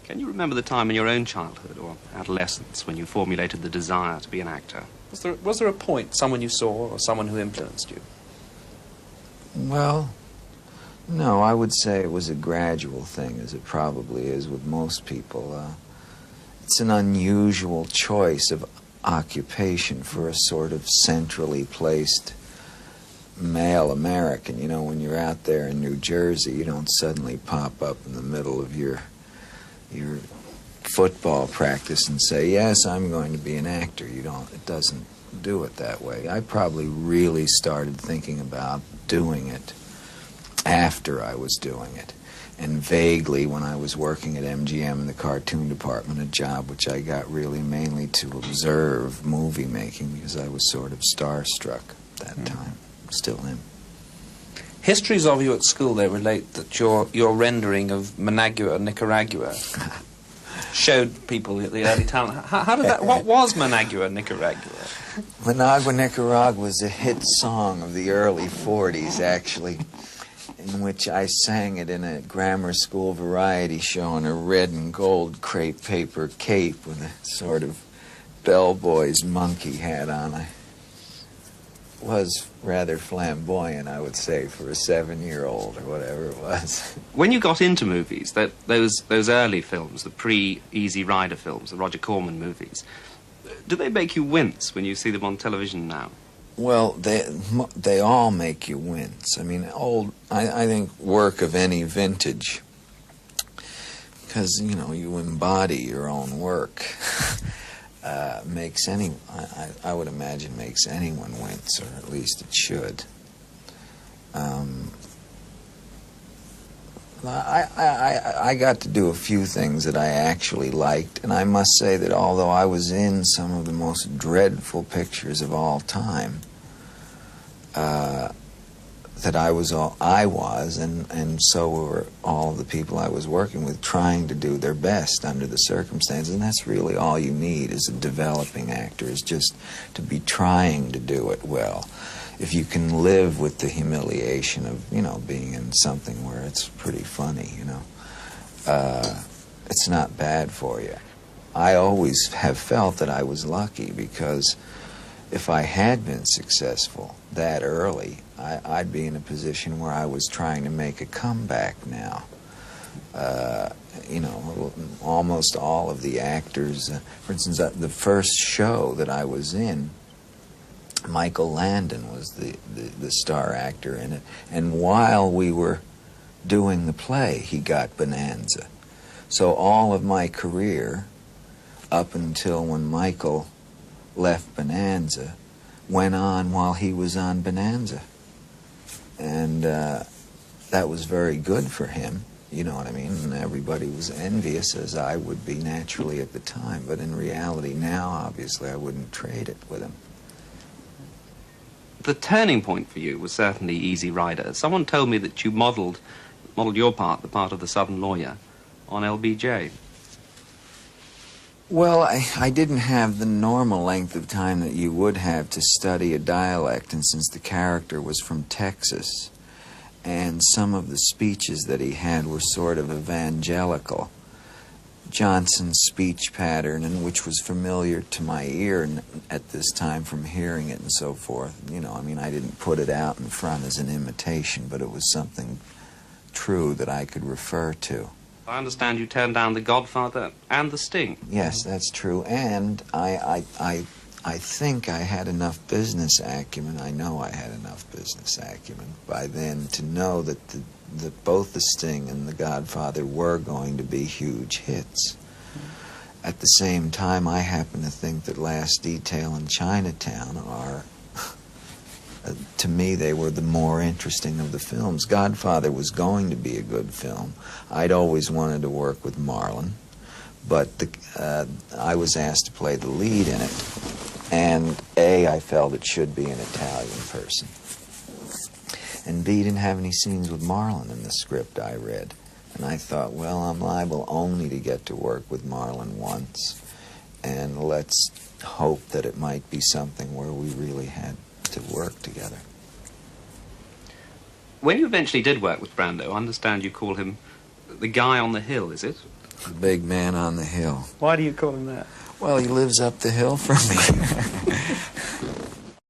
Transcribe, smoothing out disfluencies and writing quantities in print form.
Can you remember the time in your own childhood or adolescence when you formulated the desire to be an actor? Was there a point, someone you saw or someone who influenced you? Well, no, I would say it was a gradual thing, as it probably is with most people. It's an unusual choice of occupation for a sort of centrally placed male American. You know, when you're out there in New Jersey, you don't suddenly pop up in the middle of your football practice and say, yes, I'm going to be an actor. You don't, it doesn't do it that way. I probably really started thinking about doing it after I was doing it. And vaguely when I was working at MGM in the cartoon department, a job which I got really mainly to observe movie making because I was sort of starstruck at that time. Still am. Histories of you at school, they relate that your rendering of Managua, Nicaragua, showed people the early talent. How did that? What was Managua, Nicaragua? Managua, Nicaragua was a hit song of the early '40s, actually, in which I sang it in a grammar school variety show in a red and gold crepe paper cape with a sort of bellboy's monkey hat on. I was rather flamboyant, I would say, for a 7-year-old or whatever it was. When you got into movies, those early films, the pre-Easy Rider films, the Roger Corman movies, do they make you wince when you see them on television now? Well, they all make you wince. I mean, I think work of any vintage, because, you know, you embody your own work, makes I would imagine makes anyone wince, or at least it should. I got to do a few things that I actually liked, and I must say that although I was in some of the most dreadful pictures of all time, that I was, and so were all the people I was working with, trying to do their best under the circumstances, and that's really all you need as a developing actor, is just to be trying to do it well. If you can live with the humiliation of, you know, being in something where it's pretty funny, you know, it's not bad for you. I always have felt that I was lucky, because if I had been successful that early, I'd be in a position where I was trying to make a comeback now. You know, almost all of the actors, for instance, the first show that I was in, Michael Landon was the star actor in it, and while we were doing the play, he got Bonanza. So all of my career, up until when Michael left Bonanza, went on while he was on Bonanza. And that was very good for him, you know what I mean? And everybody was envious, as I would be naturally at the time. But in reality now, obviously, I wouldn't trade it with him. The turning point for you was certainly Easy Rider. Someone told me that you modelled your part, the part of the Southern lawyer, on LBJ. Well, I didn't have the normal length of time that you would have to study a dialect, and since the character was from Texas, and some of the speeches that he had were sort of evangelical, Johnson's speech pattern, and which was familiar to my ear at this time from hearing it and so forth. You know, I mean, I didn't put it out in front as an imitation, but it was something true that I could refer to. I understand you turned down The Godfather and The Sting. Yes, that's true, and I think I had enough business acumen, I know I had enough business acumen by then to know that both The Sting and The Godfather were going to be huge hits. At the same time, I happen to think that Last Detail and Chinatown are, to me, they were the more interesting of the films. Godfather was going to be a good film. I'd always wanted to work with Marlon, but I was asked to play the lead in it, and A, I felt it should be an Italian person, and B, didn't have any scenes with Marlon in the script I read. And I thought, well, I'm liable only to get to work with Marlon once, and let's hope that it might be something where we really had to work together. When you eventually did work with Brando, I understand you call him the guy on the hill, is it? The big man on the hill. Why do you call him that? Well, he lives up the hill from me.